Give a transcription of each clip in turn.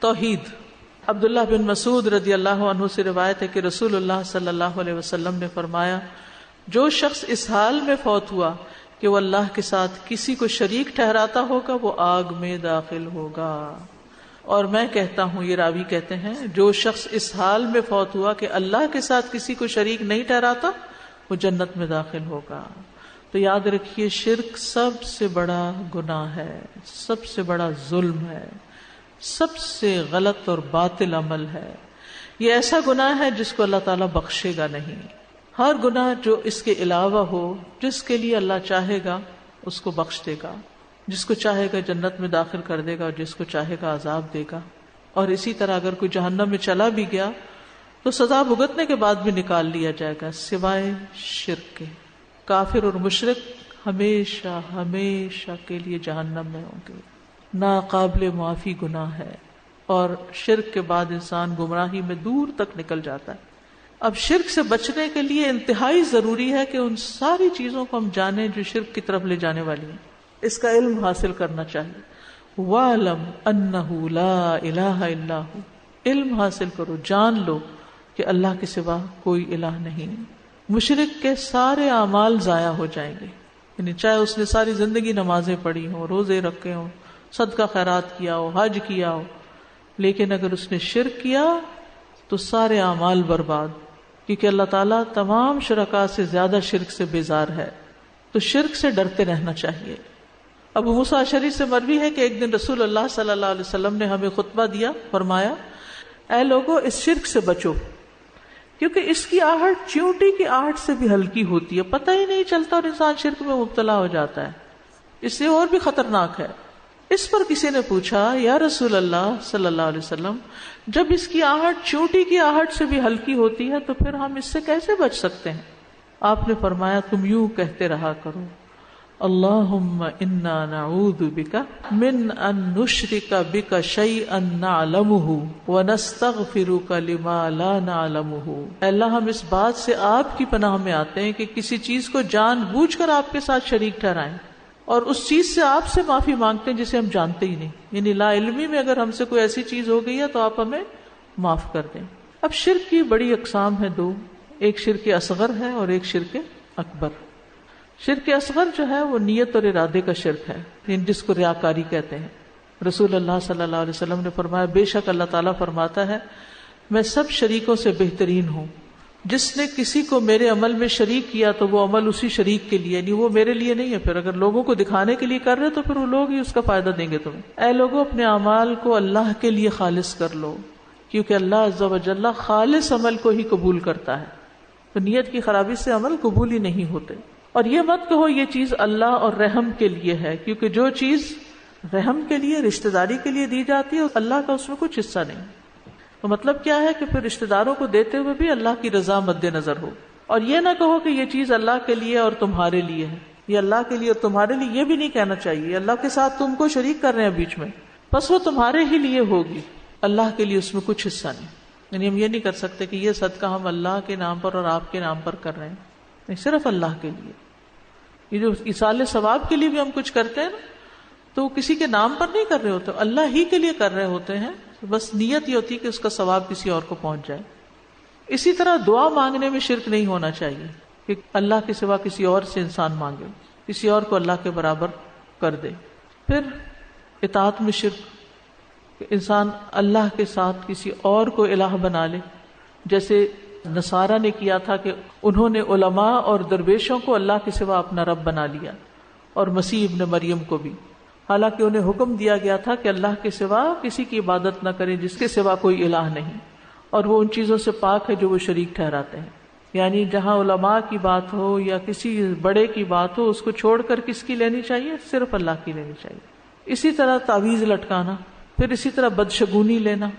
توحید۔ عبداللہ بن مسعود رضی اللہ عنہ سے روایت ہے کہ رسول اللہ صلی اللہ علیہ وسلم نے فرمایا، جو شخص اس حال میں فوت ہوا کہ وہ اللہ کے ساتھ کسی کو شریک ٹھہراتا ہوگا وہ آگ میں داخل ہوگا۔ اور میں کہتا ہوں، یہ راوی کہتے ہیں، جو شخص اس حال میں فوت ہوا کہ اللہ کے ساتھ کسی کو شریک نہیں ٹھہراتا وہ جنت میں داخل ہوگا۔ تو یاد رکھیے، شرک سب سے بڑا گناہ ہے، سب سے بڑا ظلم ہے، سب سے غلط اور باطل عمل ہے۔ یہ ایسا گناہ ہے جس کو اللہ تعالیٰ بخشے گا نہیں۔ ہر گناہ جو اس کے علاوہ ہو، جس کے لیے اللہ چاہے گا اس کو بخش دے گا، جس کو چاہے گا جنت میں داخل کر دے گا اور جس کو چاہے گا عذاب دے گا۔ اور اسی طرح اگر کوئی جہنم میں چلا بھی گیا تو سزا بھگتنے کے بعد بھی نکال لیا جائے گا، سوائے شرک کے۔ کافر اور مشرک ہمیشہ ہمیشہ کے لیے جہنم میں ہوں گے، ناقابل معافی گناہ ہے، اور شرک کے بعد انسان گمراہی میں دور تک نکل جاتا ہے۔ اب شرک سے بچنے کے لیے انتہائی ضروری ہے کہ ان ساری چیزوں کو ہم جانیں جو شرک کی طرف لے جانے والی ہیں، اس کا علم حاصل کرنا چاہیے۔ وَاعْلَمْ أَنَّهُ لَا إِلَٰهَ إِلَّا هُوَ، علم حاصل کرو، جان لو کہ اللہ کے سوا کوئی الہ نہیں۔ مشرک کے سارے اعمال ضائع ہو جائیں گے، یعنی چاہے اس نے ساری زندگی نمازیں پڑھی ہوں، روزے رکھے ہوں، صدقہ خیرات کیا ہو، حج کیا ہو، لیکن اگر اس نے شرک کیا تو سارے اعمال برباد، کیونکہ اللہ تعالیٰ تمام شرکاء سے زیادہ شرک سے بیزار ہے۔ تو شرک سے ڈرتے رہنا چاہیے۔ ابو موسیٰ اشعری سے مروی ہے کہ ایک دن رسول اللہ صلی اللہ علیہ وسلم نے ہمیں خطبہ دیا، فرمایا، اے لوگو، اس شرک سے بچو، کیونکہ اس کی آہٹ چیونٹی کی آہٹ سے بھی ہلکی ہوتی ہے، پتہ ہی نہیں چلتا اور انسان شرک میں مبتلا ہو جاتا ہے، اس سے اور بھی خطرناک ہے۔ اس پر کسی نے پوچھا، یا رسول اللہ صلی اللہ علیہ وسلم، جب اس کی آہٹ چیونٹی کی آہٹ سے بھی ہلکی ہوتی ہے تو پھر ہم اس سے کیسے بچ سکتے ہیں؟ آپ نے فرمایا، تم یوں کہتے رہا کرو، اللہم انا نعوذ بک من ان نشرک بک شیئا نعلمہ ونستغفرک لما لا نعلمہ۔ اے اللہ، ہم اس بات سے آپ کی پناہ میں آتے ہیں کہ کسی چیز کو جان بوجھ کر آپ کے ساتھ شریک ٹھہرائیں، اور اس چیز سے آپ سے معافی مانگتے ہیں جسے ہم جانتے ہی نہیں، یعنی لا علمی میں اگر ہم سے کوئی ایسی چیز ہو گئی ہے تو آپ ہمیں معاف کر دیں۔ اب شرک کی بڑی اقسام ہے دو، ایک شرک اصغر ہے اور ایک شرک اکبر۔ شرک اصغر جو ہے وہ نیت اور ارادے کا شرک ہے، جس کو ریاکاری کہتے ہیں۔ رسول اللہ صلی اللہ علیہ وسلم نے فرمایا، بے شک اللہ تعالیٰ فرماتا ہے، میں سب شریکوں سے بہترین ہوں، جس نے کسی کو میرے عمل میں شریک کیا تو وہ عمل اسی شریک کے لیے، یعنی وہ میرے لیے نہیں ہے، پھر اگر لوگوں کو دکھانے کے لیے کر رہے تو پھر وہ لوگ ہی اس کا فائدہ دیں گے تمہیں۔ اے لوگوں، اپنے اعمال کو اللہ کے لیے خالص کر لو، کیونکہ اللہ عز و جل خالص عمل کو ہی قبول کرتا ہے، تو نیت کی خرابی سے عمل قبول ہی نہیں ہوتے۔ اور یہ مت کہو یہ چیز اللہ اور رحم کے لیے ہے، کیونکہ جو چیز رحم کے لیے، رشتہ داری کے لیے دی جاتی ہے، اللہ کا اس میں کچھ حصہ نہیں۔ تو مطلب کیا ہے کہ پھر رشتہ داروں کو دیتے ہوئے بھی اللہ کی رضا مد نظر ہو، اور یہ نہ کہو کہ یہ چیز اللہ کے لیے اور تمہارے لیے ہے، یہ اللہ کے لیے اور تمہارے لیے، یہ بھی نہیں کہنا چاہیے۔ اللہ کے ساتھ تم کو شریک کر رہے ہیں بیچ میں، بس وہ تمہارے ہی لیے ہوگی، اللہ کے لیے اس میں کچھ حصہ نہیں۔ یعنی ہم یہ نہیں کر سکتے کہ یہ صدقہ ہم اللہ کے نام پر اور آپ کے نام پر کر رہے ہیں، نہیں، صرف اللہ کے لیے۔ یہ جو ایصال ثواب کے لیے بھی ہم کچھ کرتے ہیں نا، تو وہ کسی کے نام پر نہیں کر رہے ہوتے، اللہ ہی کے لیے کر رہے ہوتے ہیں، بس نیت یہ ہوتی ہے کہ اس کا ثواب کسی اور کو پہنچ جائے۔ اسی طرح دعا مانگنے میں شرک نہیں ہونا چاہیے کہ اللہ کے سوا کسی اور سے انسان مانگے، کسی اور کو اللہ کے برابر کر دے۔ پھر اطاعت میں شرک، کہ انسان اللہ کے ساتھ کسی اور کو الہ بنا لے، جیسے نصارہ نے کیا تھا کہ انہوں نے علماء اور درویشوں کو اللہ کے سوا اپنا رب بنا لیا، اور مسیح ابن مریم کو بھی، حالانکہ انہیں حکم دیا گیا تھا کہ اللہ کے سوا کسی کی عبادت نہ کریں جس کے سوا کوئی الہ نہیں، اور وہ ان چیزوں سے پاک ہے جو وہ شریک ٹھہراتے ہیں۔ یعنی جہاں علماء کی بات ہو یا کسی بڑے کی بات ہو، اس کو چھوڑ کر کس کی لینی چاہیے؟ صرف اللہ کی لینی چاہیے۔ اسی طرح تعویذ لٹکانا، پھر اسی طرح بدشگونی لینا،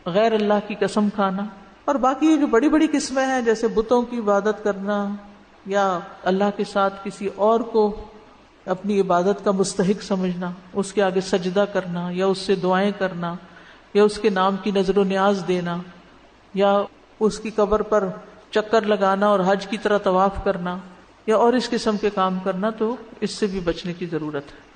غیر اللہ کی قسم کھانا، اور باقی جو بڑی بڑی قسمیں ہیں جیسے بتوں کی عبادت کرنا، یا اللہ کے ساتھ کسی اور کو اپنی عبادت کا مستحق سمجھنا، اس کے آگے سجدہ کرنا، یا اس سے دعائیں کرنا، یا اس کے نام کی نظر و نیاز دینا، یا اس کی قبر پر چکر لگانا اور حج کی طرح طواف کرنا، یا اور اس قسم کے کام کرنا، تو اس سے بھی بچنے کی ضرورت ہے۔